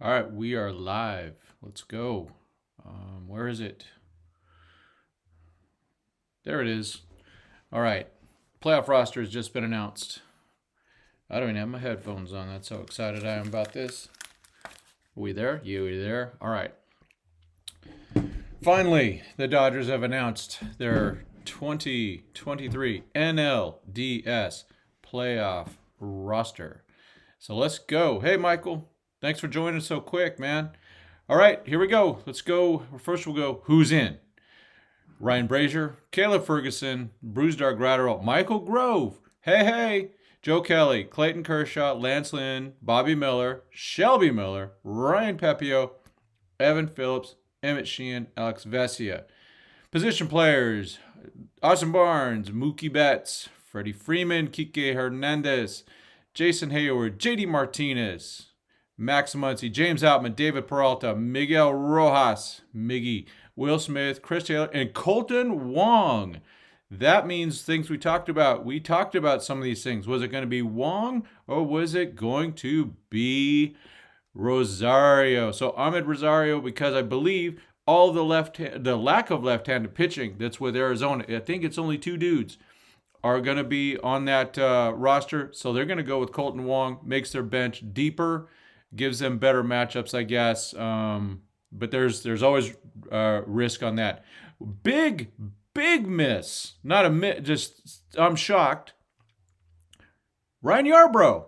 All right, we are live. Let's go. Where is it? There it is. All right. Playoff roster has just been announced. I don't even have my headphones on. That's how excited I am about this. Are we there? You are there? All right. Finally, the Dodgers have announced their 2023 NLDS playoff roster. So let's go. Hey, Michael. Thanks for joining so quick, man. All right, here we go. Let's go. First, we'll go who's in. Ryan Brazier, Caleb Ferguson, Brusdar Graterol, Michael Grove, hey, Joe Kelly, Clayton Kershaw, Lance Lynn, Bobby Miller, Shelby Miller, Ryan Pepiot, Evan Phillips, Emmet Sheehan, Alex Vesia. Position players, Austin Barnes, Mookie Betts, Freddie Freeman, Kike Hernandez, Jason Hayward, JD Martinez, Max Muncy, James Outman, David Peralta, Miguel Rojas, Miggy, Will Smith, Chris Taylor, and Colton Wong. That means things we talked about. We talked about some of these things. Was it going to be Wong or was it going to be Rosario? So Ahmed Rosario, because I believe all the lack of left-handed pitching that's with Arizona, I think it's only two dudes, are going to be on that roster. So they're going to go with Colton Wong, makes their bench deeper, gives them better matchups, I guess. But there's always risk on that. Big miss. Not a miss. Just I'm shocked. Ryan Yarbrough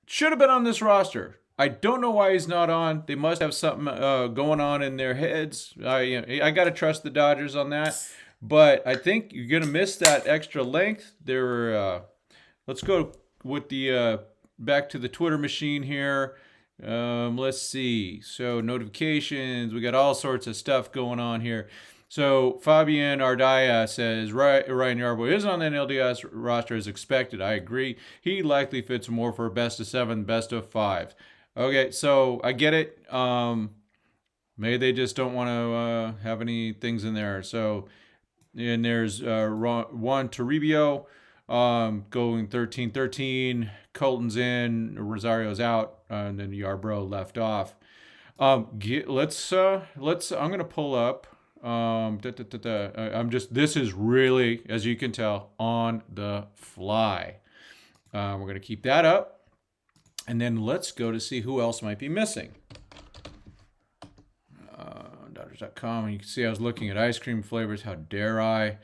should have been on this roster. I don't know why he's not on. They must have something going on in their heads. I got to trust the Dodgers on that. But I think you're gonna miss that extra length. Let's go with the back to the Twitter machine here. Let's see. So notifications, we got all sorts of stuff going on here. So Fabian Ardaya says Ryan Yarbrough is on the NLDS roster as expected. I agree. He likely fits more for a best of 7, best of 5. Okay, so I get it. Maybe they just don't want to have any things in there. So, and there's Juan Toribio going 13-13. Colton's in, Rosario's out, and then Yarbrough left off. Let's. I'm gonna pull up. This is really, as you can tell, on the fly. We're gonna keep that up, and then let's go to see who else might be missing. Dodgers.com, and you can see I was looking at ice cream flavors. How dare I?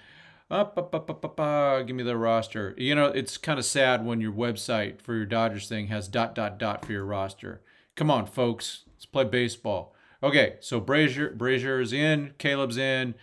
Give me the roster. You know, it's kind of sad when your website for your Dodgers thing has ... for your roster. Come on, folks. Let's play baseball. Okay, so Brazier is in. Caleb's in.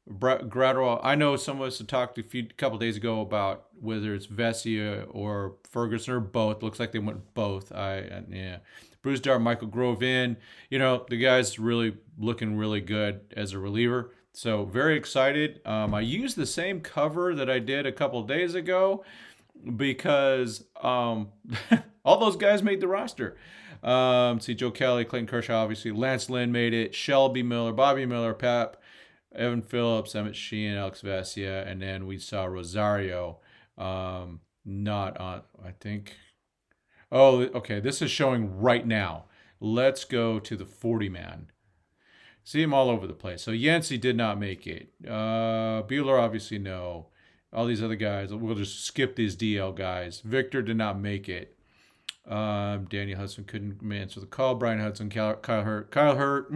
Graterol. I know some of us had talked a couple days ago about whether it's Vesia or Ferguson or both. Looks like they went both. Yeah. Brusdar, Michael Grove in. You know, the guy's really looking really good as a reliever. So very excited. I used the same cover that I did a couple of days ago because all those guys made the roster. See Joe Kelly, Clayton Kershaw, obviously. Lance Lynn made it. Shelby Miller, Bobby Miller, Pep, Evan Phillips, Emmet Sheehan, Alex Vesia, and then we saw Rosario not on, I think. Oh, okay. This is showing right now. Let's go to the 40-man. See him all over the place. So Yancey did not make it. Bueller, obviously, no. All these other guys, we'll just skip these DL guys. Victor did not make it. Daniel Hudson couldn't answer the call. Brian Hudson, Kyle Hurt.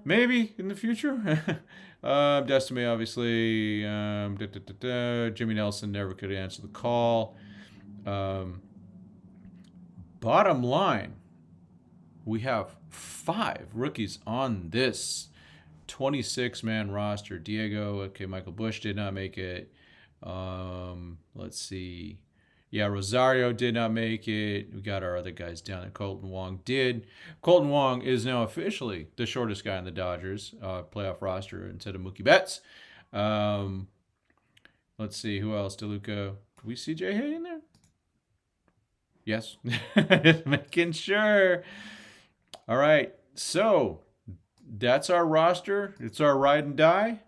Maybe in the future. Destiny, obviously. Jimmy Nelson never could answer the call. Bottom line, we have 5 rookies on this 26-man roster. Diego, okay, Michael Bush did not make it. Let's see. Yeah, Rosario did not make it. We got our other guys down there. Colton Wong did. Colton Wong is now officially the shortest guy on the Dodgers playoff roster instead of Mookie Betts. Let's see. Who else? DeLuca. Can we see Jay Hay in there? Yes. Just making sure. All right. So that's our roster. It's our ride and die.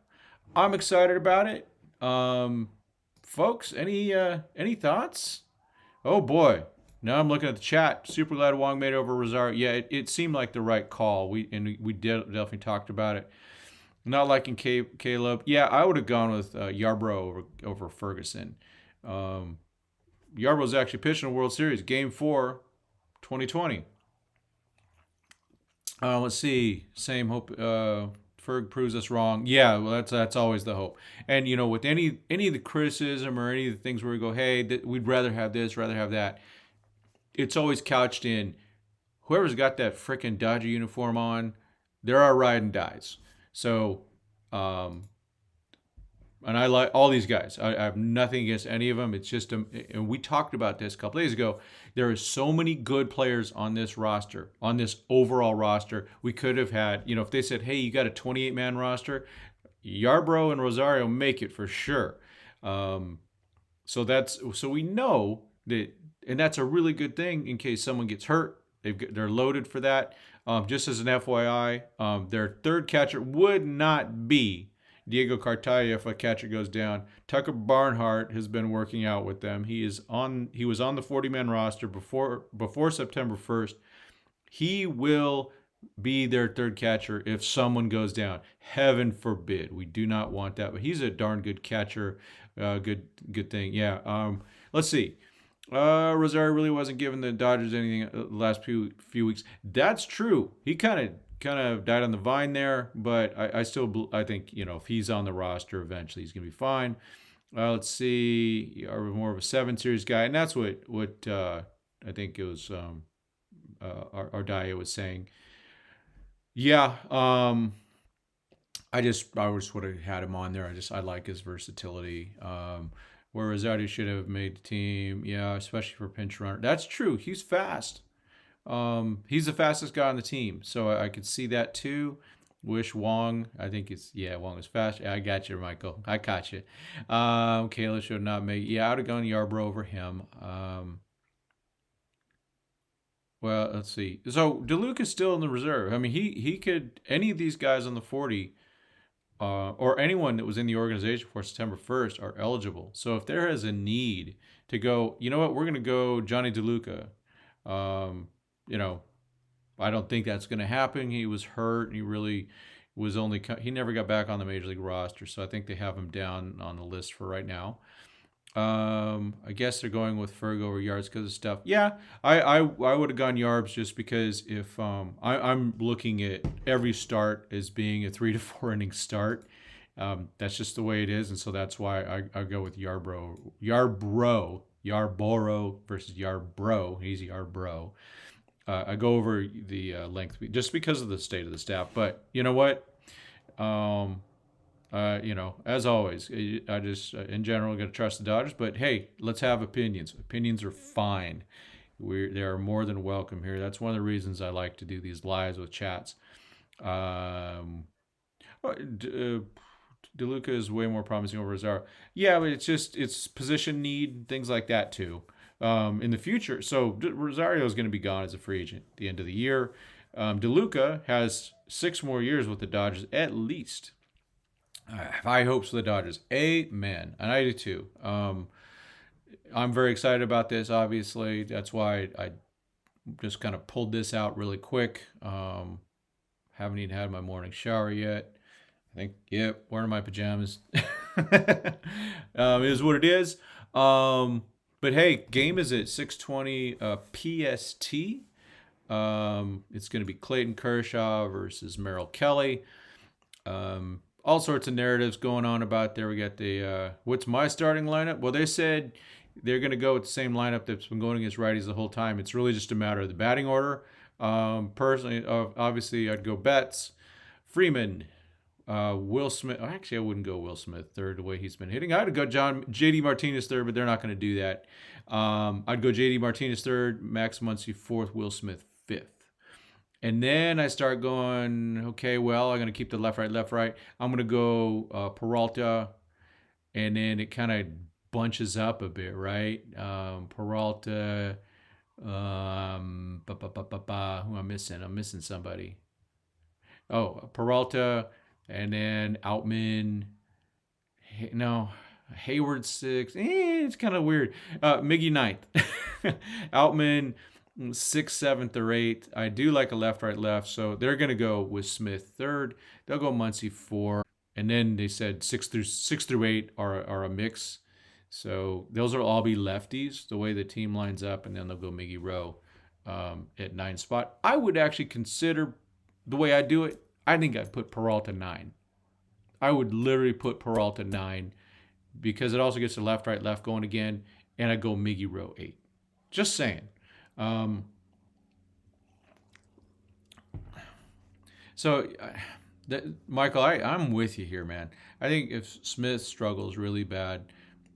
I'm excited about it. Folks, any thoughts? Oh boy, Now I'm looking at the chat. Super glad Wong made it over Rosario. Yeah, it seemed like the right call. We definitely talked about it. Not liking Caleb. Yeah, I would have gone with Yarbrough over Ferguson. Yarbrough's actually pitched in a World Series, Game 4, 2020. Let's see. Same hope. Ferg proves us wrong. Yeah, well, that's always the hope. And with any of the criticism or any of the things where we go, hey, we'd rather have this, rather have that. It's always couched in whoever's got that freaking Dodger uniform on. There are ride and dies. So, and I like all these guys. I have nothing against any of them. It's just, and we talked about this a couple days ago. There are so many good players on this roster, on this overall roster. We could have had, if they said, hey, you got a 28-man roster, Yarbrough and Rosario make it for sure. So we know that, and that's a really good thing in case someone gets hurt. They're loaded for that. Just as an FYI, their third catcher would not be Diego Cartaya if a catcher goes down. Tucker Barnhart has been working out with them. He was on the 40-man roster before September 1st. He will be their third catcher if someone goes down. Heaven forbid. We do not want that. But he's a darn good catcher. Good thing. Yeah. Let's see. Rosario really wasn't giving the Dodgers anything the last few weeks. That's true. He kind of died on the vine there, but I think if he's on the roster eventually, he's gonna be fine. Let's see. You're more of a 7-series guy, and that's what I think it was our Daya was saying. Yeah. I just would have had him on there. I like his versatility. Where Rosario should have made the team. Yeah, especially for pinch runner. That's true. He's fast. He's the fastest guy on the team. So I could see that too. Wish Wong. I think Wong is fast. Yeah, I got you, Michael. I caught you. Kayla should not make. Yeah, I would have gone Yarbrough over him. Well, let's see. So DeLuca's still in the reserve. I mean, he could, any of these guys on the 40. Or anyone that was in the organization for September 1st are eligible. So if there is a need to go, you know what, we're going to go Johnny DeLuca. I don't think that's going to happen. He was hurt. And he really was he never got back on the Major League roster. So I think they have him down on the list for right now. I guess they're going with Ferg over Yards because of stuff. Yeah, I would have gone Yarbs just because if I'm looking at every start as being a 3 to 4 inning start. That's just the way it is, and so that's why I go with Yarbrough versus Yarbrough. He's Yarbrough. I go over the length just because of the state of the staff. But you know what? As always, I just, in general, got to trust the Dodgers. But hey, let's have opinions. Opinions are fine. They are more than welcome here. That's one of the reasons I like to do these lives with chats. DeLuca is way more promising over Rosario. Yeah, but it's position need, things like that too. In the future, so Rosario is going to be gone as a free agent at the end of the year. DeLuca has 6 more years with the Dodgers at least. I have high hopes for the Dodgers. Amen. And I do too. I'm very excited about this, obviously. That's why I just kind of pulled this out really quick. Haven't even had my morning shower yet. I think, wearing my pajamas. It is what it is. But hey, game is at 6:20 PST. It's going to be Clayton Kershaw versus Merrill Kelly. All sorts of narratives going on about there. We got the what's my starting lineup? Well, they said they're going to go with the same lineup that's been going against righties the whole time. It's really just a matter of the batting order. Personally, obviously, I'd go Betts, Freeman, Will Smith. Actually, I wouldn't go Will Smith third the way he's been hitting. I'd go JD Martinez third, but they're not going to do that. I'd go JD Martinez third, Max Muncy fourth, Will Smith fifth. And then I start going, okay, well, I'm going to keep the left, right. I'm going to go Peralta, and then it kind of bunches up a bit, right? Peralta, who am I missing? I'm missing somebody. Oh, Peralta, and then Outman. No, Hayward 6. It's kind of weird. Miggy 9th. Outman 6th, 7th, or 8th. I do like a left, right, left. So they're going to go with Smith 3rd. They'll go Muncie 4. And then they said 6 through 8 are a mix. So those will all be lefties, the way the team lines up. And then they'll go Miggy Rowe at 9 spot. I would actually consider the way I do it. I think I'd put Peralta 9. I would literally put Peralta 9 because it also gets the left, right, left going again. And I go Miggy Rowe 8. Just saying. Michael, I'm with you here, man. I think if Smith struggles really bad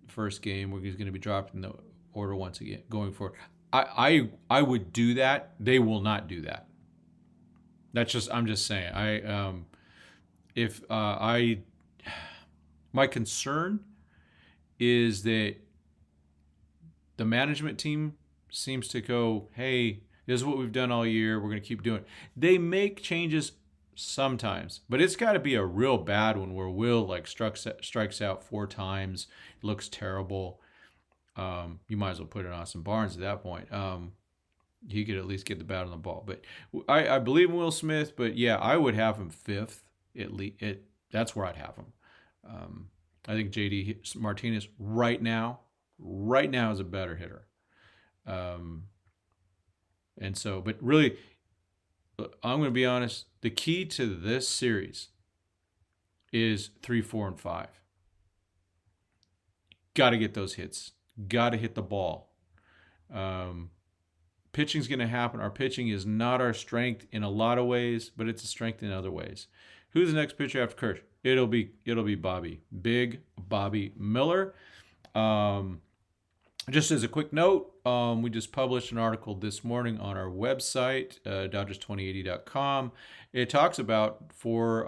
first game where he's going to be dropped in the order once again going forward, I would do that. They will not do that. I'm just saying. My concern is that the management team seems to go, hey, this is what we've done all year. We're going to keep doing it. They make changes sometimes, but it's got to be a real bad one where Will like strikes out 4 times, looks terrible. You might as well put it on some Barnes at that point. He could at least get the bat on the ball. But I believe in Will Smith, but yeah, I would have him 5th at least. That's where I'd have him. I think JD Martinez right now is a better hitter. And so, but really, I'm going to be honest. The key to this series is 3, 4, and 5. Got to get those hits. Got to hit the ball. Pitching's going to happen. Our pitching is not our strength in a lot of ways, but it's a strength in other ways. Who's the next pitcher after Kirsch? It'll be Big Bobby Miller. Just as a quick note, we just published an article this morning on our website, Dodgers2080.com. It talks about four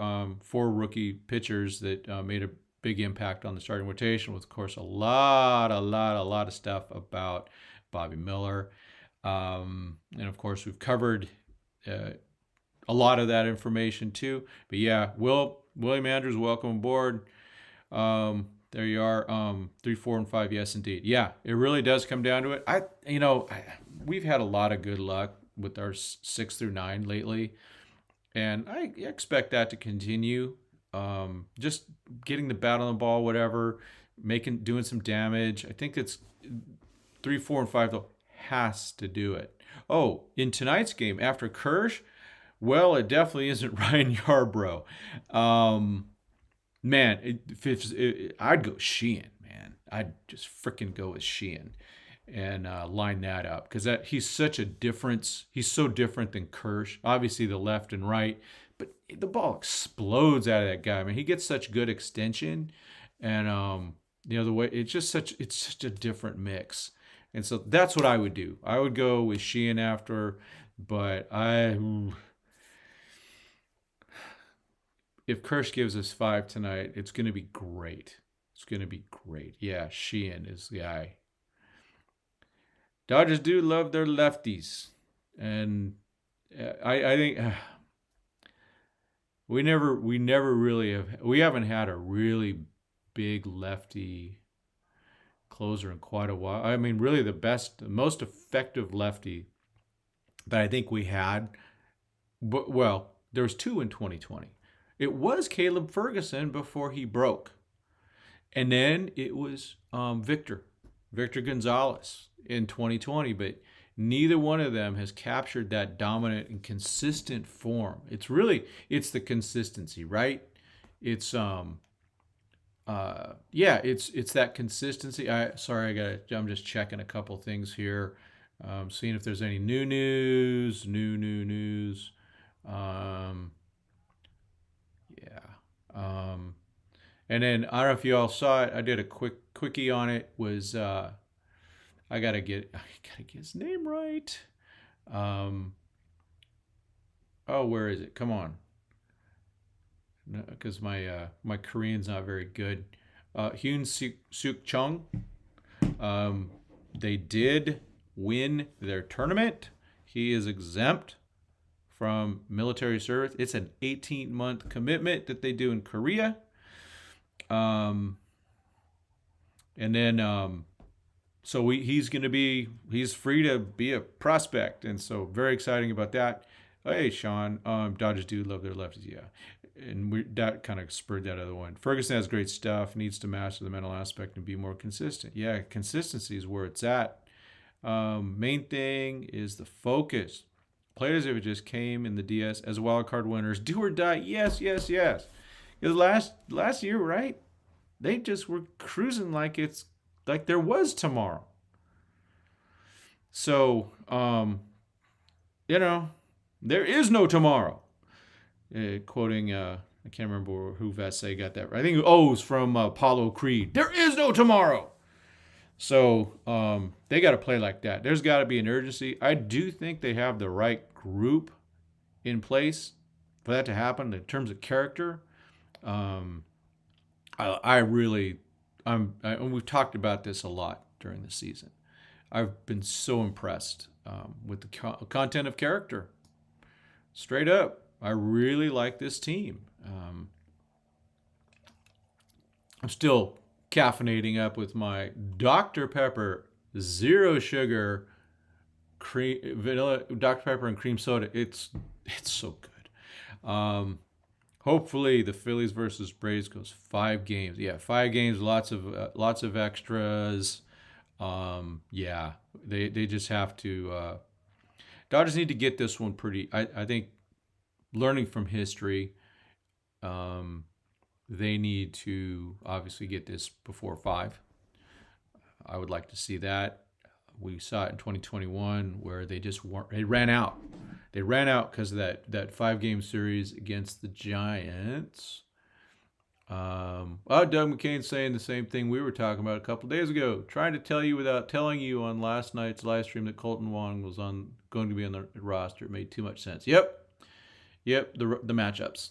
rookie pitchers that made a big impact on the starting rotation, with, of course, a lot of stuff about Bobby Miller. And, of course, we've covered a lot of that information, too. But, yeah, William Andrews, welcome aboard. There you are. 3, 4, and 5. Yes, indeed. Yeah, it really does come down to it. We've had a lot of good luck with our 6 through 9 lately, and I expect that to continue. Just getting the bat on the ball, whatever, doing some damage. I think it's 3, 4, and 5 though has to do it. Oh, in tonight's game after Kirsch, well, it definitely isn't Ryan Yarbrough. Man, I'd go Sheehan, man. I'd just freaking go with Sheehan and line that up because he's such a difference. He's so different than Kirsch. Obviously, the left and right, but the ball explodes out of that guy. I mean, he gets such good extension, and the way it's such a different mix. And so that's what I would do. I would go with Sheehan after, but if Kirsch gives us 5 tonight, it's going to be great. It's going to be great. Yeah, Sheehan is the guy. Dodgers do love their lefties. And I think we haven't had a really big lefty closer in quite a while. I mean, really the most effective lefty that I think we had, well, there was 2 in 2020. It was Caleb Ferguson before he broke. And then it was Victor Gonzalez in 2020. But neither one of them has captured that dominant and consistent form. It's the consistency, right? It's that consistency. I'm just checking a couple things here. Seeing if there's any new news. And then I don't know if you all saw it. I did a quickie on it. Was I gotta get his name right. Where is it? Come on. No, because my Korean's not very good. Hyun Suk Chung. They did win their tournament. He is exempt from military service. It's an 18-month commitment that they do in Korea. And then so he's free to be a prospect, and so very exciting about that. Hey, Sean, Dodgers do love their lefties, yeah, and that kind of spurred that other one. Ferguson has great stuff, needs to master the mental aspect and be more consistent. Yeah, consistency is where it's at. Main thing is the focus. Players if it just came in the DS as wild card winners, do or die. Yes, yes, yes. Because last year, right? They just were cruising like it's like there was tomorrow. So, there is no tomorrow. Quoting, I can't remember who Vassay got that. I think it's from Apollo Creed. There is no tomorrow. So they got to play like that. There's got to be an urgency. I do think they have the right group in place for that to happen in terms of character. We've talked about this a lot during the season. I've been so impressed with the content of character. Straight up, I really like this team. I'm still caffeinating up with my Dr. Pepper zero sugar vanilla Dr. Pepper and cream soda. It's so good. Hopefully the Phillies versus Braves goes 5 games. Yeah, 5 games, lots of extras. Yeah, they just have to. Dodgers need to get this one pretty. I think learning from history, they need to obviously get this before 5. I would like to see that. We saw it in 2021 where they just weren't. They ran out. They ran out because of that 5-game series against the Giants. Doug McCain's saying the same thing we were talking about a couple days ago. Trying to tell you without telling you on last night's live stream that Colton Wong was going to be on the roster. It made too much sense. Yep. The matchups.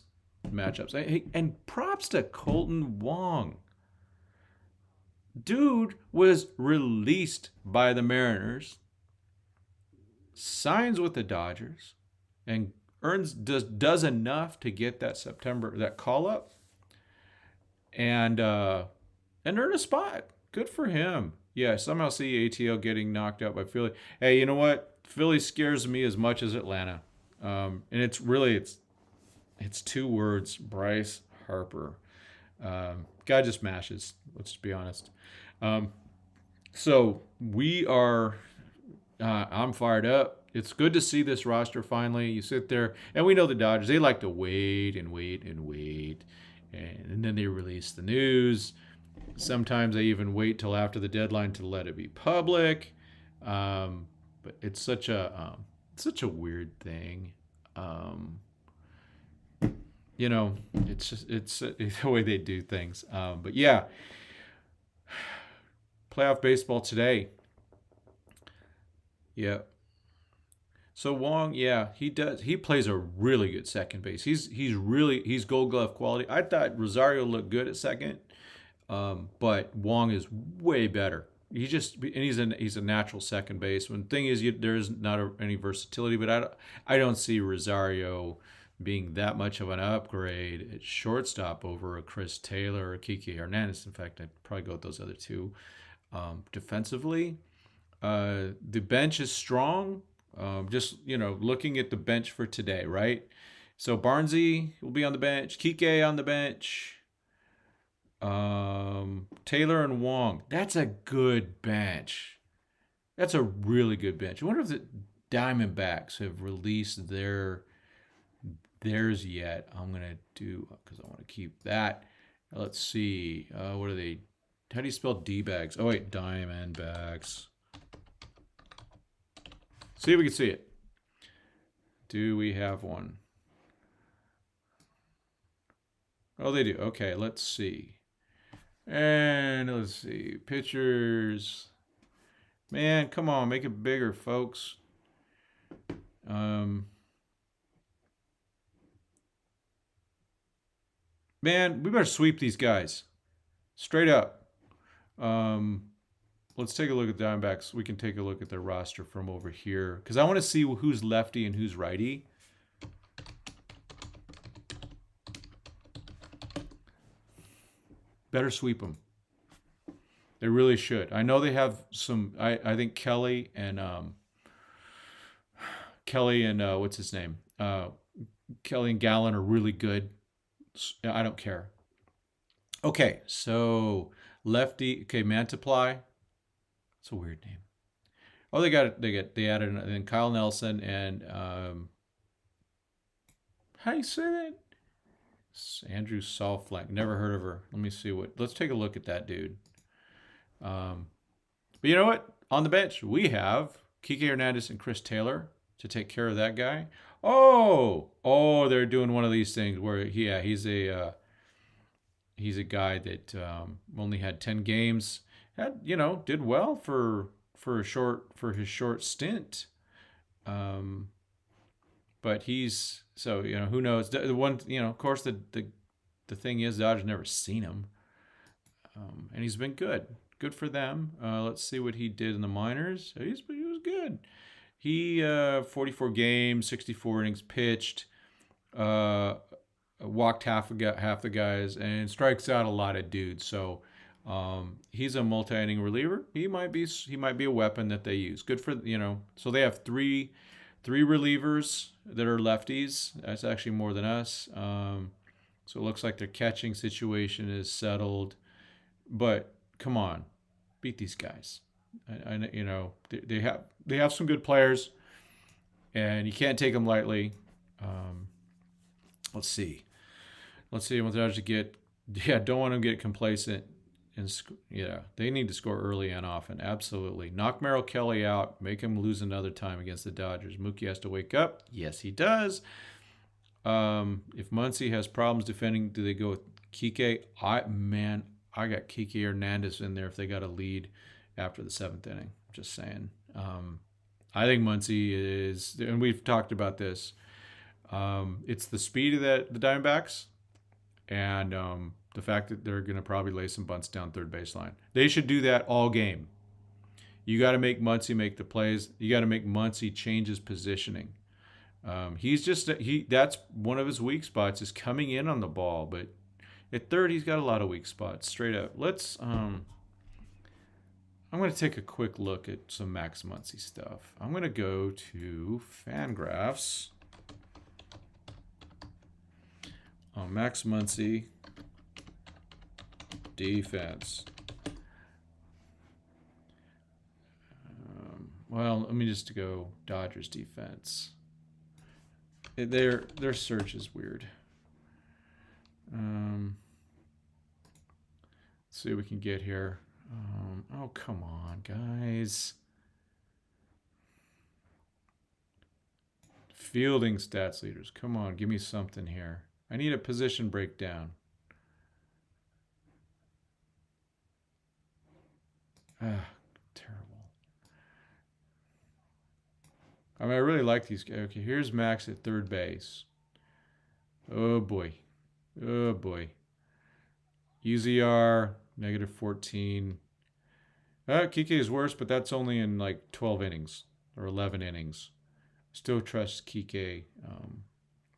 Hey, and props to Colton Wong. Dude was released by the Mariners, signs with the Dodgers, and does enough to get that call up, and earn a spot. Good for him. Yeah, somehow see ATL getting knocked out by Philly. Hey, you know what? Philly scares me as much as Atlanta, and it's 2 words: Bryce Harper. Guy just mashes. Let's just be honest. So we are. I'm fired up. It's good to see this roster finally. You sit there, and we know the Dodgers. They like to wait and wait and wait, and then they release the news. Sometimes they even wait till after the deadline to let it be public. But it's such a weird thing. It's the way they do things. But yeah, playoff baseball today. Yeah. So Wong, yeah, he does. He plays a really good second base. He's Gold Glove quality. I thought Rosario looked good at second, but Wong is way better. He's a natural second baseman. Thing is, there's not any versatility, but I don't see Rosario being that much of an upgrade at shortstop over a Chris Taylor or Kiki Hernandez. In fact, I'd probably go with those other two. Defensively, the bench is strong. Just looking at the bench for today, right? So Barnesy will be on the bench, Kike on the bench, Taylor and Wong. That's a good bench. That's a really good bench. I wonder if the Diamondbacks have released theirs yet. I'm gonna do because I want to keep that. Let's see. What are they? How do you spell D-bags? Oh wait, Diamondbacks. See if we can see it. Do we have one? Oh, they do. Okay, let's see. And let's see. Pictures. Man, come on, make it bigger, folks. Man, we better sweep these guys. Straight up. Let's take a look at the Diamondbacks. We can take a look at their roster from over here because I want to see who's lefty and who's righty. Better sweep them. They really should. I know they have some. I think Kelly and what's his name? Kelly and Gallon are really good. I don't care. Okay, so lefty. Okay, Mantiply. It's a weird name. Oh, they added and then Kyle Nelson and how do you say that? Andrew Salflank. Never heard of her. Let me see what. Let's take a look at that dude. But you know what? On the bench we have Kike Hernandez and Chris Taylor to take care of that guy. Oh, they're doing one of these things where he's a guy that only had 10 games. Did well for his short stint. But he's so who knows the one of course the thing is Dodgers never seen him, and he's been good for them. Let's see what he did in the minors. He was good. He 44 games, 64 innings pitched, walked half the guys, and strikes out a lot of dudes. So he's a multi-inning reliever. He might be a weapon that they use. Good for So they have three relievers that are lefties. That's actually more than us. So it looks like their catching situation is settled. But come on, beat these guys. They have some good players, and you can't take them lightly. Let's see. I want the Dodgers to get. Don't want them to get complacent. And they need to score early and often. Absolutely. Knock Merrill Kelly out. Make him lose another time against the Dodgers. Mookie has to wake up. Yes, he does. If Muncy has problems defending, do they go with Kike? I got Kike Hernandez in there if they got a lead after the 7th inning. Just saying. I think Muncy is, and we've talked about this. It's the speed of the Diamondbacks, and the fact that they're going to probably lay some bunts down third baseline. They should do that all game. You got to make Muncy make the plays. You got to make Muncy change his positioning. That's one of his weak spots is coming in on the ball, but at third he's got a lot of weak spots. Straight up. I'm going to take a quick look at some Max Muncy stuff. I'm going to go to Fangraphs. Max Muncy defense. Let me just go Dodgers defense. Their search is weird. Let's see what we can get here. Oh, come on, guys. Fielding stats leaders. Come on, give me something here. I need a position breakdown. Terrible. I mean, I really like these guys. Okay, here's Max at third base. Oh, boy. UZR, -14. Kike is worse, but that's only in like 12 innings or 11 innings. Still trust Kike.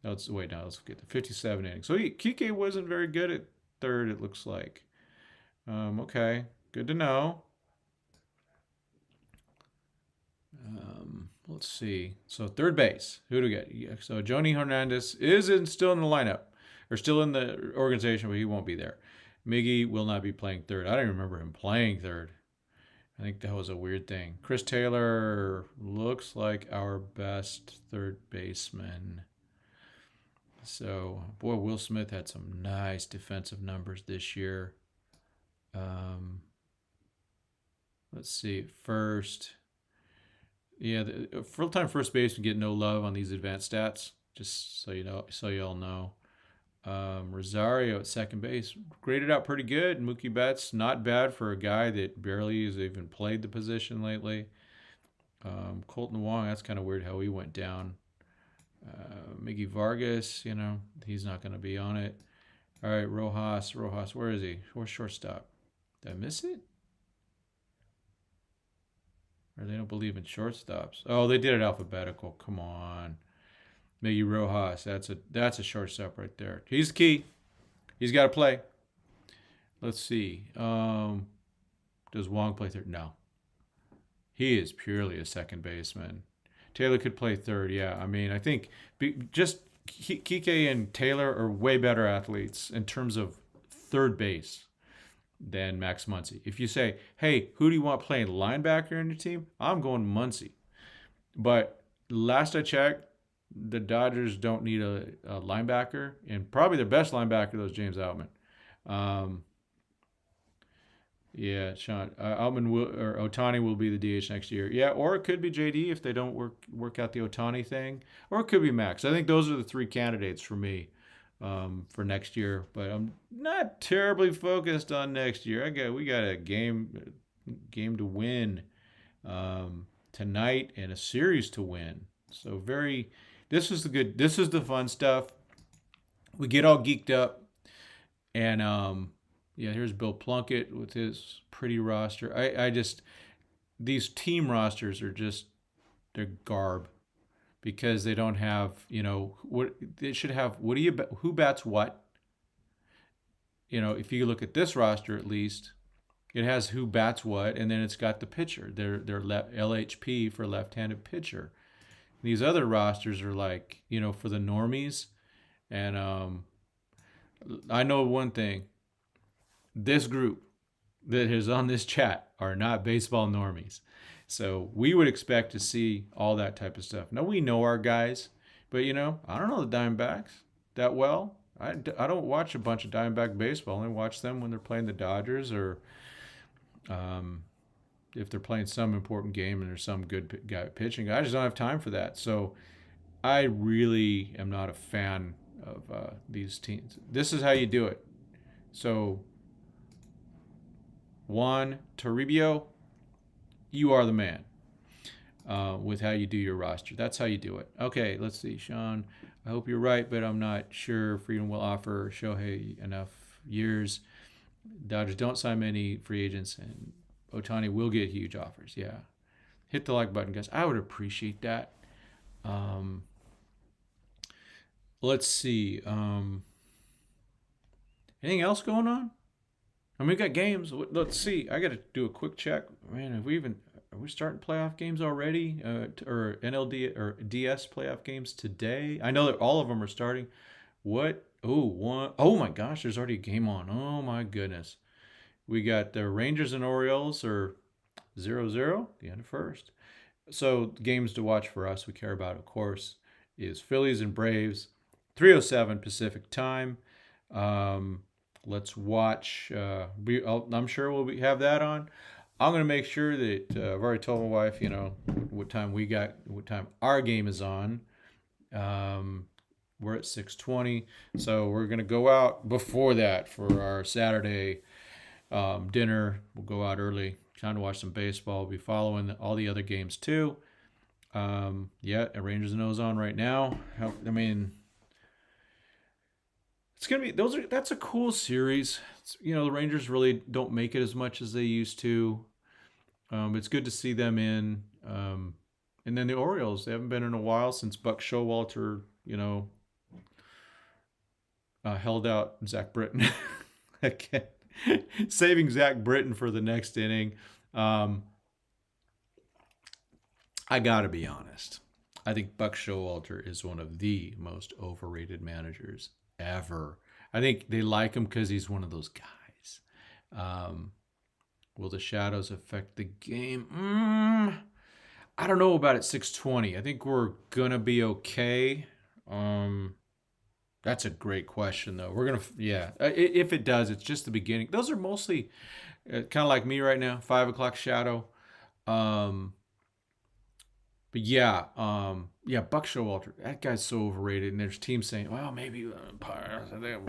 Let's get the 57 innings. So Kike wasn't very good at third, it looks like. Okay, good to know. Let's see. So third base, who do we get? Yeah, so Joni Hernandez is still in the lineup, or still in the organization, but he won't be there. Miggy will not be playing third. I don't remember him playing third. I think that was a weird thing. Chris Taylor looks like our best third baseman. So, boy, Will Smith had some nice defensive numbers this year. Let's see. First. Yeah, the full-time first baseman get no love on these advanced stats, just so you all know. Rosario at second base graded out pretty good. Mookie Betts, not bad for a guy that barely has even played the position lately. Colton Wong, that's kind of weird how he went down. Miggy Vargas, he's not going to be on it. All right, Rojas, where is he? Where's shortstop? Did I miss it? Or they don't believe in shortstops. Oh, they did it alphabetical. Come on. Miggy Rojas, that's a shortstop right there. He's the key. He's got to play. Let's see. Does Wong play third? No. He is purely a second baseman. Taylor could play third, yeah. I mean, I think just Kike and Taylor are way better athletes in terms of third base than Max Muncy. If you say, hey, who do you want playing linebacker in your team? I'm going Muncy. But last I checked, the Dodgers don't need a linebacker, and probably their best linebacker was James Outman. Yeah, Sean. Outman will, or Ohtani will be the DH next year. Yeah, or it could be JD if they don't work out the Ohtani thing, or it could be Max. I think those are the three candidates for me for next year. But I'm not terribly focused on next year. We got a game to win tonight and a series to win. So this is the fun stuff. We get all geeked up, and yeah, here's Bill Plunkett with his pretty roster. I just, these team rosters are just, they're garb because they don't have, what they should have. Who bats what? If you look at this roster, at least it has who bats what, and then it's got the pitcher, their LHP for left-handed pitcher. These other rosters are like, for the normies. And I know one thing. This group that is on this chat are not baseball normies. So we would expect to see all that type of stuff. Now, we know our guys, but, I don't know the Diamondbacks that well. I don't watch a bunch of Diamondback baseball. I only watch them when they're playing the Dodgers or if they're playing some important game and there's some good guy pitching. I just don't have time for that. So I really am not a fan of these teams. This is how you do it. So Juan Toribio, you are the man with how you do your roster. That's how you do it. Okay, let's see. Sean, I hope you're right, but I'm not sure Freedom will offer Shohei enough years. Dodgers don't sign many free agents, and Ohtani will get huge offers. Yeah. Hit the like button, guys. I would appreciate that. Let's see. Anything else going on? I mean, we got games. Let's see. I got to do a quick check. Man, are we starting playoff games already? Or NLD or DS playoff games today? I know that all of them are starting. What? Oh my gosh, there's already a game on. Oh my goodness. We got the Rangers and Orioles are 0-0, the end of first. So games to watch for us, we care about, of course, is Phillies and Braves, 3:07 Pacific time. Let's watch. I'm sure we'll have that on. I'm going to make sure that I've already told my wife, what time our game is on. We're at 6:20, so we're going to go out before that for our Saturday dinner. We'll go out early, trying to watch some baseball. We'll be following all the other games too. Rangers and O's on right now. I mean, it's gonna be that's a cool series. The Rangers really don't make it as much as they used to. It's good to see them in. And then the Orioles, they haven't been in a while since Buck Showalter, held out Zach Britton. Again, saving Zach Britton for the next inning. I gotta be honest. I think Buck Showalter is one of the most overrated managers ever. I think they like him because he's one of those guys. Will the shadows affect the game? I don't know about at 6:20. I think we're gonna be okay. That's a great question, though. If it does, it's just the beginning. Those are mostly kind of like me right now, 5 o'clock shadow. But Buck Showalter, that guy's so overrated. And there's teams saying, well, maybe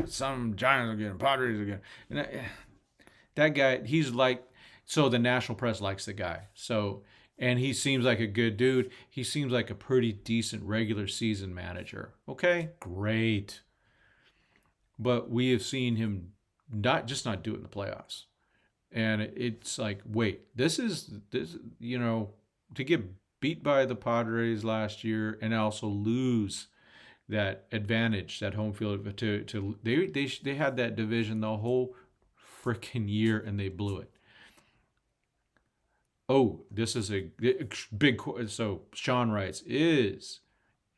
some Giants will get him, Padres will get him. And that guy, he's like, so the national press likes the guy. So, and he seems like a good dude. He seems like a pretty decent regular season manager. Okay, great. But we have seen him not do it in the playoffs. And it's like, wait, this to get beat by the Padres last year and also lose that advantage, that home field they had that division the whole freaking year and they blew it. Oh, this is a big. So Sean writes, is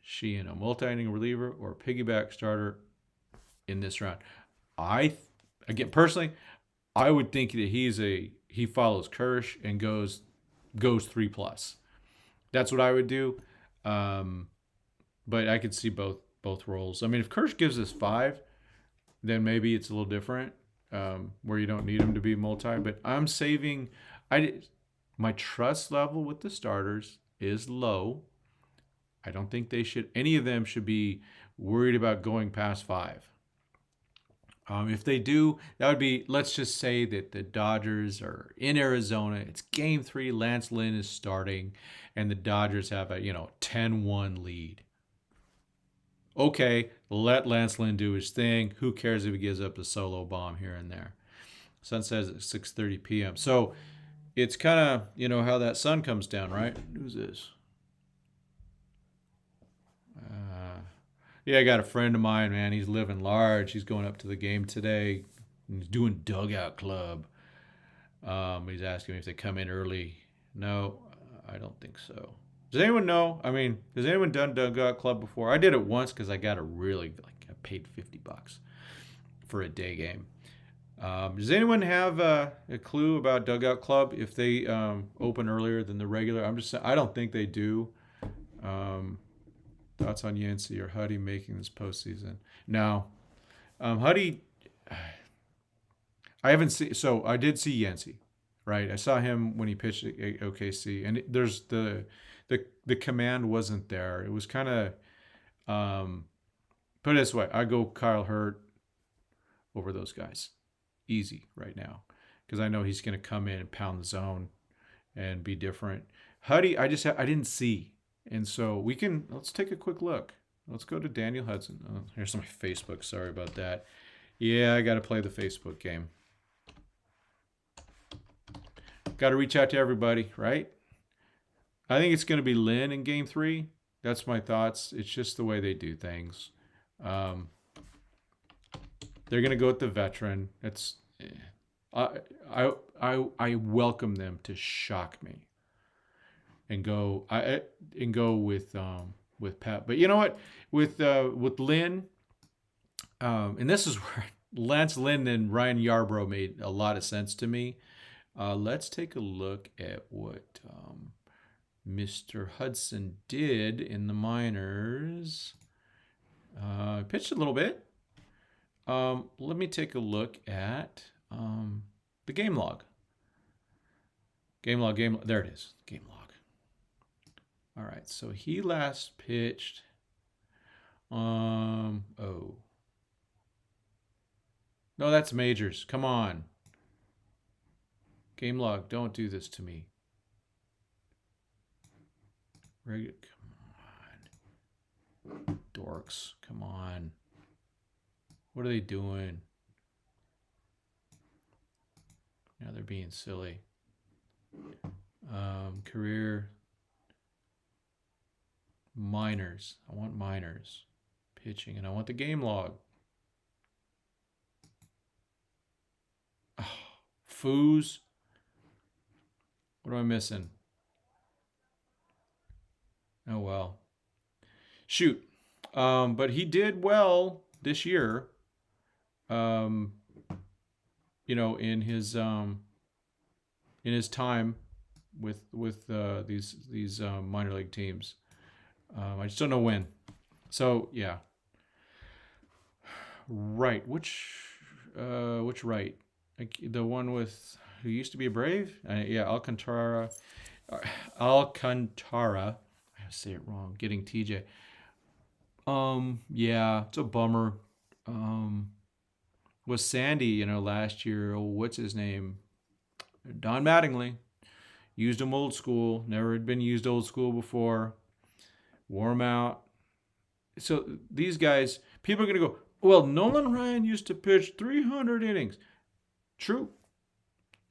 Sheehan a multi-inning reliever or piggyback starter in this round? Again, personally, I would think that he follows Kirsch and goes 3+. That's what I would do. But I could see both roles. I mean, if Kirsch gives us 5, then maybe it's a little different, where you don't need him to be multi. But I'm saving. My trust level with the starters is low. I don't think any of them should be worried about going past 5. If they do, that would be, let's just say that the Dodgers are in Arizona. It's game 3. Lance Lynn is starting, and the Dodgers have a 10-1 lead. Okay, let Lance Lynn do his thing. Who cares if he gives up a solo bomb here and there? Sun sets at 6:30 p.m. So it's kind of, how that sun comes down, right? Who's this? Yeah, I got a friend of mine, man. He's living large. He's going up to the game today. He's doing dugout club. He's asking me if they come in early. No, I don't think so. Does anyone know? I mean, has anyone done dugout club before? I did it once because I got I paid $50 for a day game. Does anyone have a clue about dugout club if they open earlier than the regular? I'm just saying, I don't think they do. Thoughts on Yancey or Huddy making this postseason? No. Huddy, I haven't seen. So I did see Yancey, right? I saw him when he pitched at OKC, and there's the command wasn't there. It was kind of, put it this way, I go Kyle Hurt over those guys, easy right now, because I know he's going to come in and pound the zone and be different. Huddy, I didn't see. And so let's take a quick look. Let's go to Daniel Hudson. Oh, here's my Facebook. Sorry about that. Yeah, I got to play the Facebook game. Got to reach out to everybody, right? I think it's going to be Lynn in game 3. That's my thoughts. It's just the way they do things. They're going to go with the veteran. I welcome them to shock me. And go with Pep. But you know what? With Lynn, and this is where Lance Lynn and Ryan Yarbrough made a lot of sense to me. Let's take a look at what Mr. Hudson did in the minors. Pitched a little bit. Let me take a look at the game log. Game log. There it is. Game log. All right, so he last pitched. No, that's majors. Come on. Game log, don't do this to me. Come on. Dorks, come on. What are they doing? Now they're being silly. Career. Minors. I want minors. Pitching, and I want the game log. Oh, Foos. What am I missing? Oh, well. Shoot. But he did well this year. In his time with these minor league teams. I just don't know when. So yeah. Right. Which right? The one with who used to be a Brave? Yeah, Alcantara. I say it wrong. Getting TJ. Yeah, it's a bummer. Was Sandy, last year? Oh, what's his name? Don Mattingly. Used him old school. Never had been used old school before. Wore him out. So these guys, people are going to go, well, Nolan Ryan used to pitch 300 innings. True.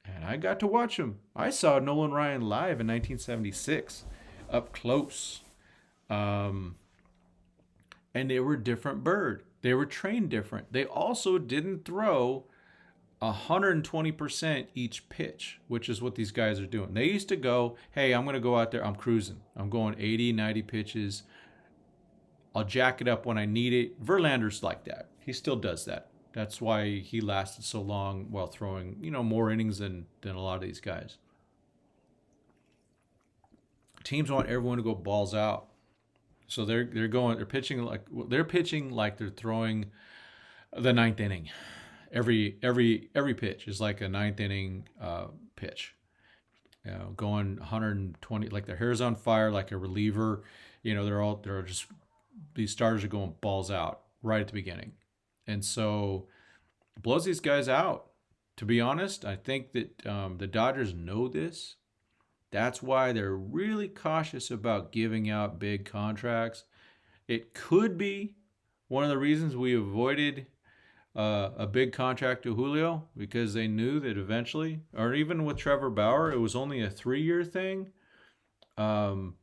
And I got to watch him. I saw Nolan Ryan live in 1976, up close. And they were a different bird. They were trained different. They also didn't throw 120% each pitch, which is what these guys are doing. They used to go, hey, I'm going to go out there, I'm cruising. I'm going 80, 90 pitches. I'll jack it up when I need it. Verlander's like that. He still does that. That's why he lasted so long while throwing, more innings than a lot of these guys. Teams want everyone to go balls out. So they're pitching like they're throwing the ninth inning. Every pitch is like a ninth inning pitch. Going 120, like their hair's on fire, like a reliever. They're just, these starters are going balls out right at the beginning, and so it blows these guys out. To be honest, I think that the Dodgers know this. That's why they're really cautious about giving out big contracts. It could be one of the reasons we avoided a big contract to Julio, because they knew that eventually, or even with Trevor Bauer, it was only a 3-year thing. Bauer,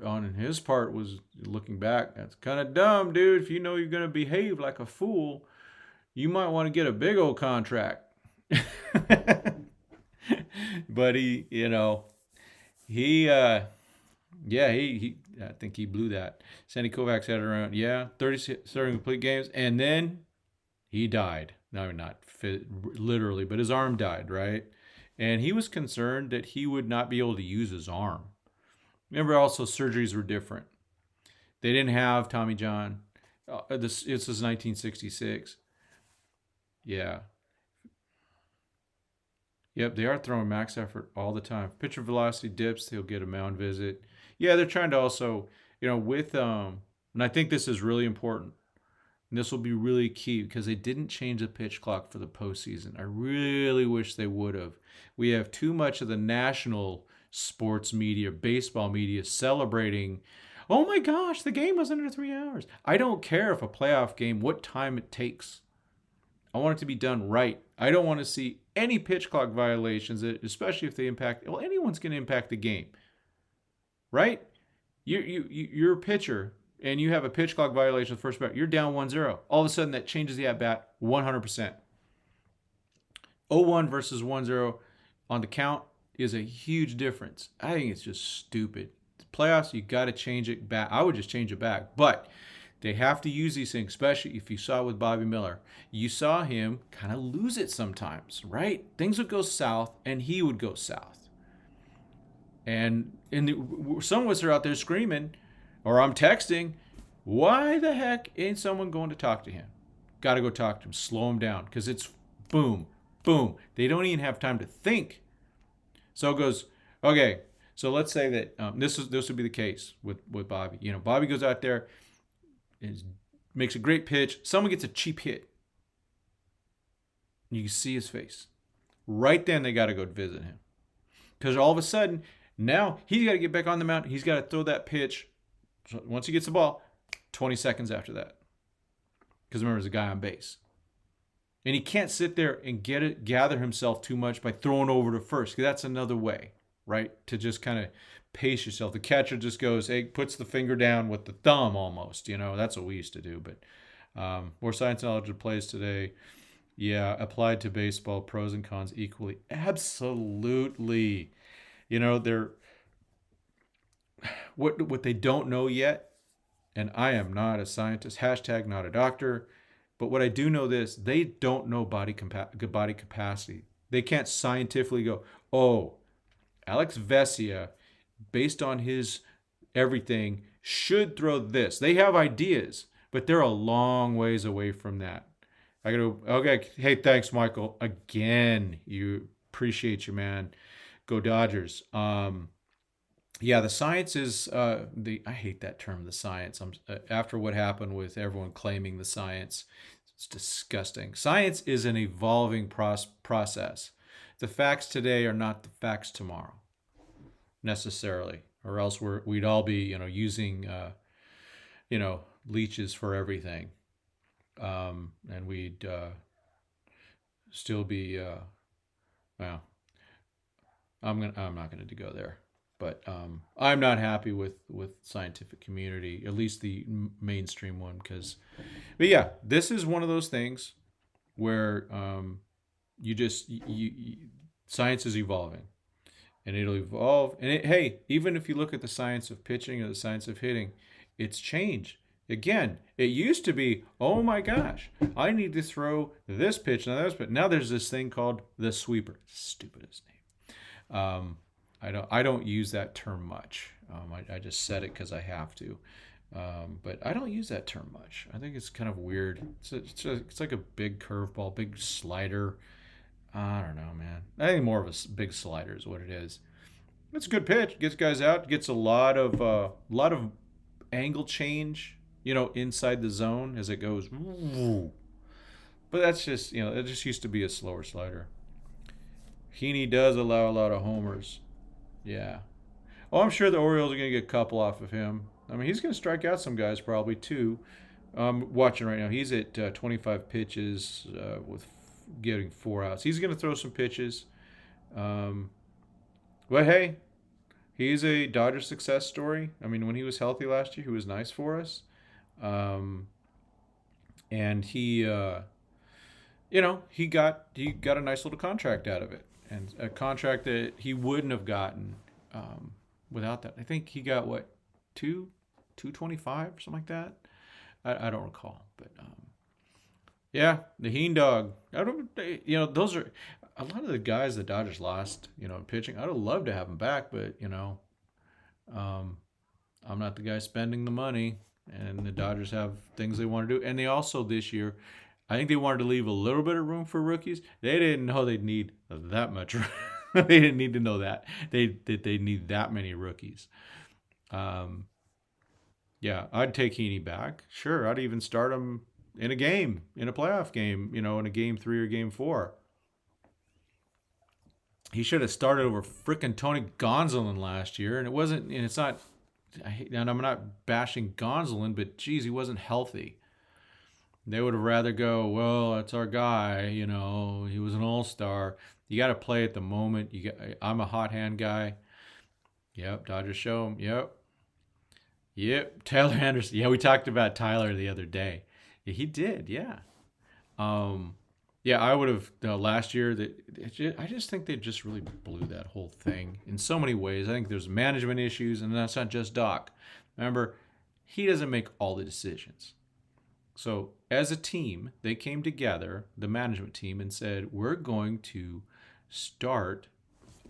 on his part, was looking back, that's kind of dumb, dude. If you know you're going to behave like a fool, you might want to get a big old contract. But he I think he blew that. Sandy Koufax had around 30 starting complete games, and then he died. No, not literally, but his arm died, right? And he was concerned that he would not be able to use his arm. Remember, also surgeries were different. They didn't have Tommy John. This was 1966. Yeah. Yep, they are throwing max effort all the time. Pitcher velocity dips, he'll get a mound visit. Yeah, they're trying to also, with and I think this is really important. And this will be really key because they didn't change the pitch clock for the postseason. I really wish they would have. We have too much of the national sports media, baseball media celebrating, oh my gosh, the game was under 3 hours. I don't care if a playoff game, what time it takes. I want it to be done right. I don't want to see any pitch clock violations, especially if they impact, anyone's going to impact the game, right? You're a pitcher and you have a pitch clock violation the first bat, you're down 1-0. All of a sudden that changes the at-bat 100%. 0-1 versus 1-0 on the count is a huge difference. I think it's just stupid. The playoffs, you got to change it back. I would just change it back, but they have to use these things, especially if you saw with Bobby Miller. You saw him kind of lose it sometimes, right? Things would go south, and he would go south. And some of us are out there screaming, or I'm texting, why the heck ain't someone going to talk to him? Got to go talk to him, slow him down, because it's boom, boom. They don't even have time to think. So it goes, okay, so let's say that this would be the case with Bobby. Bobby goes out there, makes a great pitch. Someone gets a cheap hit. You can see his face. Right then, they got to go visit him. Because all of a sudden, now he's got to get back on the mound. He's got to throw that pitch. So once he gets the ball, 20 seconds after that. Because remember, there's a guy on base. And he can't sit there and gather himself too much by throwing over to first. Because that's another way, right? To just kind of pace yourself. The catcher just goes, puts the finger down with the thumb almost. That's what we used to do. But more science knowledge of plays today. Yeah, applied to baseball, pros and cons equally. Absolutely. They're what they don't know yet, and I am not a scientist, # not a doctor, but what I do know this, they don't know body capacity. They can't scientifically go, oh, Alex Vesia, based on his everything, should throw this. They have ideas, but they're a long ways away from that. I gotta, okay, hey, thanks, Michael. Again, appreciate you, man. Go Dodgers. Yeah, the science is, I hate that term, the science. After what happened with everyone claiming the science, it's disgusting. Science is an evolving process. The facts today are not the facts tomorrow, necessarily, or else we'd all be, using, leeches for everything, and we'd still be, well, I'm not going to go there, but I'm not happy with scientific community, at least the mainstream one, but yeah, this is one of those things where science is evolving, and it'll evolve. And hey, even if you look at the science of pitching or the science of hitting, it's changed. Again, it used to be, oh my gosh, I need to throw this pitch and this, but now there's this thing called the sweeper. Stupidest name. I don't use that term much. I just said it because I have to. But I don't use that term much. I think it's kind of weird. It's like a big curveball, big slider. I don't know, man. I think more of a big slider is what it is. It's a good pitch. Gets guys out. Gets a lot of angle change. Inside the zone as it goes. But that's just it just used to be a slower slider. Heaney does allow a lot of homers. Yeah. Oh, I'm sure the Orioles are going to get a couple off of him. I mean, he's going to strike out some guys probably too. I'm watching right now. He's at 25 pitches with getting 4 outs. He's going to throw some pitches. But hey, he's a Dodger success story. I mean, when he was healthy last year, he was nice for us. And he got a nice little contract out of it, and a contract that he wouldn't have gotten without that. I think he got what, $225 or something like that. I don't recall, but yeah, the Heen dog. Those are a lot of the guys the Dodgers lost. In pitching. I'd have loved to have them back, but I'm not the guy spending the money, and the Dodgers have things they want to do, and they also this year, I think they wanted to leave a little bit of room for rookies. They didn't know they'd need that much. They didn't need to know that they need that many rookies. Yeah, I'd take Heaney back. Sure, I'd even start him in a game, in a playoff game, in a game 3 or game 4. He should have started over frickin' Tony Gonsolin last year, and it wasn't. And it's not. And I'm not bashing Gonsolin, but geez, he wasn't healthy. They would have rather go, well, that's our guy. He was an all-star. You got to play at the moment. I'm a hot hand guy. Yep, Dodgers show him. Yep. Tyler Anderson. Yeah, we talked about Tyler the other day. Yeah, he did. Yeah. Yeah, I would have last year. I just think they just really blew that whole thing in so many ways. I think there's management issues, and that's not just Doc. Remember, he doesn't make all the decisions. So as a team, they came together, the management team, and said, we're going to start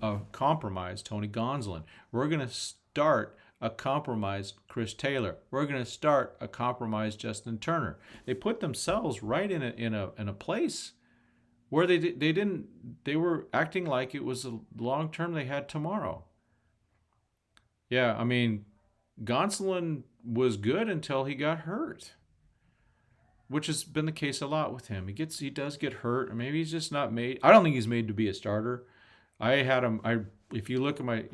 a compromised Tony Gonsolin. We're going to start a compromised Chris Taylor. We're going to start a compromised Justin Turner. They put themselves right in a place where they were acting like it was a long term they had tomorrow. Yeah, I mean, Gonsolin was good until he got hurt, which has been the case a lot with him. He does get hurt, or maybe he's just not made. I don't think he's made to be a starter. I had him. If you look at my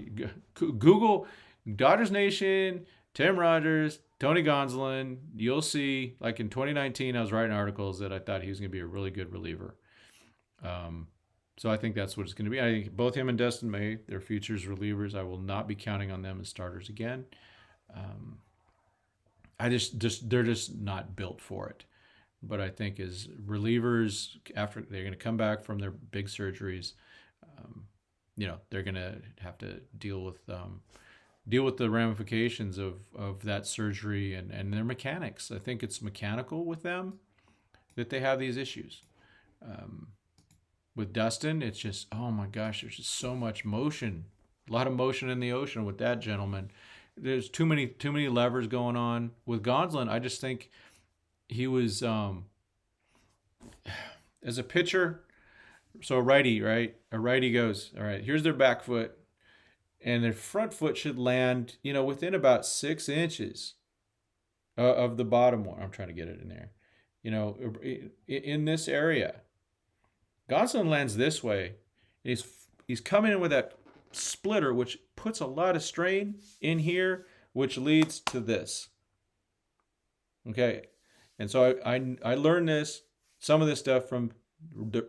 Google Dodgers Nation, Tim Rogers, Tony Gonsolin, you'll see. Like in 2019, I was writing articles that I thought he was going to be a really good reliever. So I think that's what it's going to be. I think both him and Dustin May, they're futures relievers. I will not be counting on them as starters again. They're just not built for it. But I think as relievers, after they're going to come back from their big surgeries, they're going to have to deal with the ramifications of that surgery and their mechanics. I think it's mechanical with them that they have these issues. With Dustin, it's just, oh my gosh, there's just so much motion, a lot of motion in the ocean with that gentleman. There's too many levers going on. With Gonsolin, I just think he was, as a pitcher, so a righty, right? A righty goes, all right, here's their back foot, and their front foot should land, within about 6 inches of the bottom one. I'm trying to get it in there, in this area. Gonsolin lands this way, and he's coming in with that splitter, which puts a lot of strain in here, which leads to this. Okay, and so I learned some of this stuff from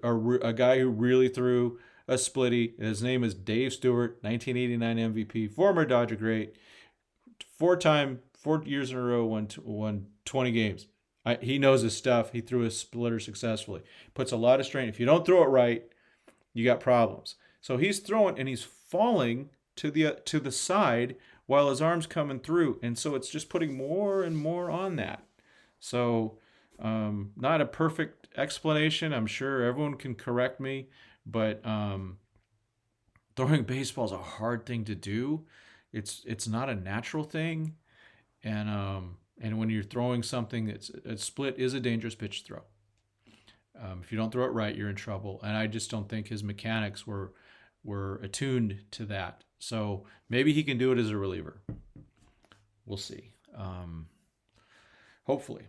a guy who really threw a splitty. His name is Dave Stewart, 1989 MVP, former Dodger great, 4 years in a row won 20 games. He knows his stuff. He threw a splitter successfully. Puts a lot of strain. If you don't throw it right, you got problems. So he's throwing and he's falling to the side while his arm's coming through, and so it's just putting more and more on that. So not a perfect explanation. I'm sure everyone can correct me, but throwing baseball is a hard thing to do. It's not a natural thing, and when you're throwing something that's a split is a dangerous pitch to throw. If you don't throw it right, you're in trouble. And I just don't think his mechanics were attuned to that. So maybe he can do it as a reliever. We'll see. Hopefully,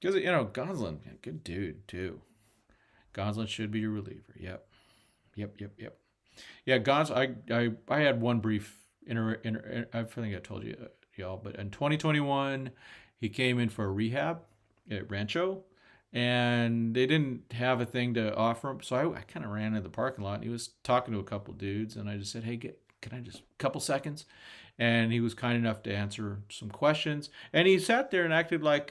because Goslin, good dude too. Goslin should be your reliever. Yep. Yeah, Goslin. I had one brief I think I told you y'all, but in 2021, he came in for a rehab at Rancho, and they didn't have a thing to offer him. So I kind of ran into the parking lot, and he was talking to a couple dudes, and I just said, "Hey, can I just a couple seconds?" And he was kind enough to answer some questions, and he sat there and acted like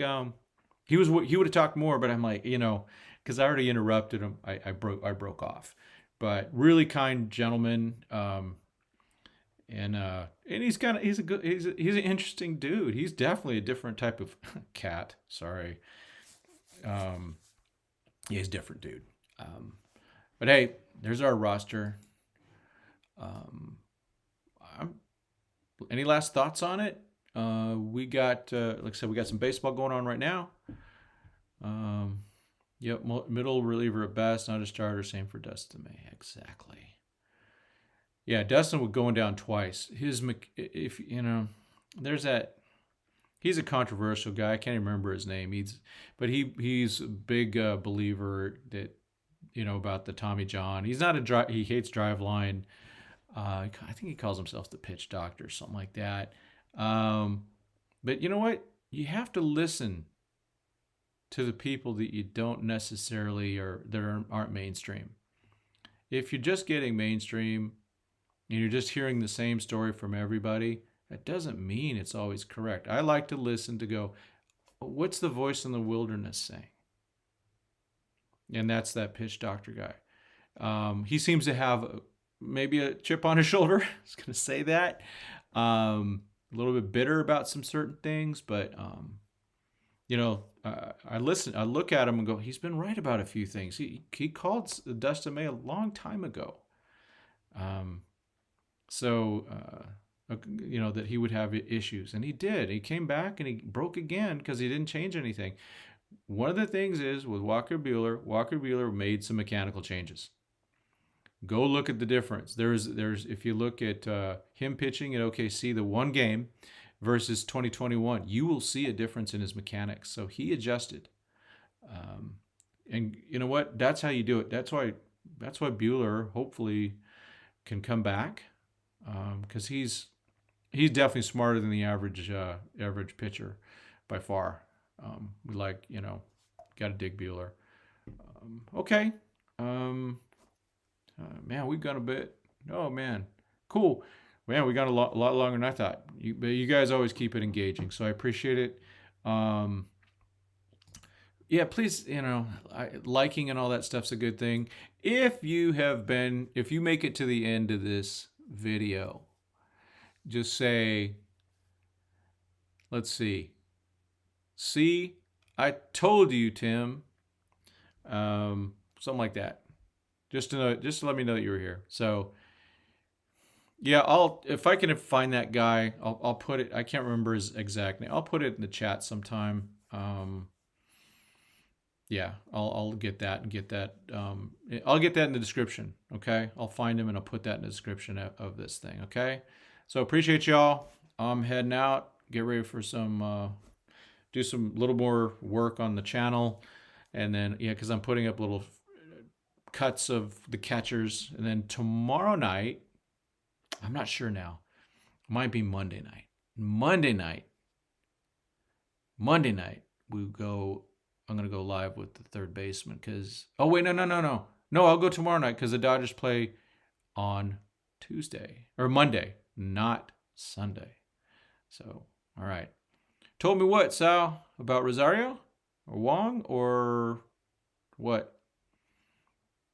he would have talked more, but I'm like, because I already interrupted him, I broke off. But really kind gentleman, and he's an interesting dude. He's definitely a different type of cat. Sorry. He's a different dude. But hey, there's our roster. Any last thoughts on it? We got, like I said, we got some baseball going on right now. Yep, middle reliever at best, not a starter. Same for Dustin May. Exactly. Yeah, Dustin was going down twice. There's that. He's a controversial guy. I can't even remember his name. He's a big believer that, about the Tommy John. He's not he hates driveline. I think he calls himself the pitch doctor, something like that. But you know what? You have to listen to the people that you don't necessarily aren't mainstream. If you're just getting mainstream and you're just hearing the same story from everybody, that doesn't mean it's always correct. I like to listen to go, what's the voice in the wilderness saying? And that's that pitch doctor guy. He seems to have maybe a chip on his shoulder. I was going to say that. A little bit bitter about some certain things, but I look at him and go, he's been right about a few things. He called Dustin May a long time ago. That he would have issues, and he did. He came back and he broke again because he didn't change anything. One of the things is with Walker Buehler made some mechanical changes. Go look at the difference. There's if you look at him pitching at OKC, the one game versus 2021, you will see a difference in his mechanics. So he adjusted, and you know what? That's how you do it. That's why Buehler hopefully can come back, because he's definitely smarter than the average pitcher by far. We got to dig Buehler. Okay. Man, we've gone a bit. Oh man, cool. Man, we got a lot longer than I thought. But you guys always keep it engaging, so I appreciate it. Yeah, please, liking and all that stuff's a good thing. If you make it to the end of this video, just say, let's see. See, I told you, Tim. Something like that. Just to let me know that you were here. So, yeah, if I can find that guy, I'll put it. I can't remember his exact name. I'll put it in the chat sometime. Yeah, I'll get that and get that. I'll get that in the description. Okay, I'll find him and I'll put that in the description of this thing. Okay, so appreciate y'all. I'm heading out. Get ready for do some little more work on the channel, and then because I'm putting up little cuts of the catchers, and then tomorrow night, I'm not sure now, might be Monday night. Monday night, I'm going to go live with the third baseman because, no, I'll go tomorrow night because the Dodgers play on Tuesday or Monday, not Sunday. So, all right. Told me what, Sal, about Rosario? or Wong or what?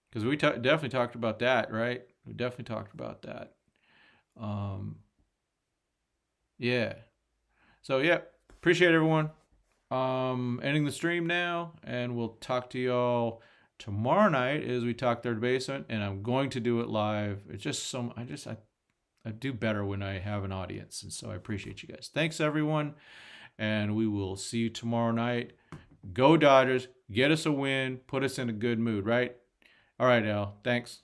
Because we definitely talked about that, right? We definitely talked about that. Yeah. So yeah, appreciate everyone. Ending the stream now, and we'll talk to y'all tomorrow night as we talk Third Basement, and I'm going to do it live. It's just I do better when I have an audience, and so I appreciate you guys. Thanks everyone, and we will see you tomorrow night. Go Dodgers, get us a win, put us in a good mood, right? All right, Al. Thanks.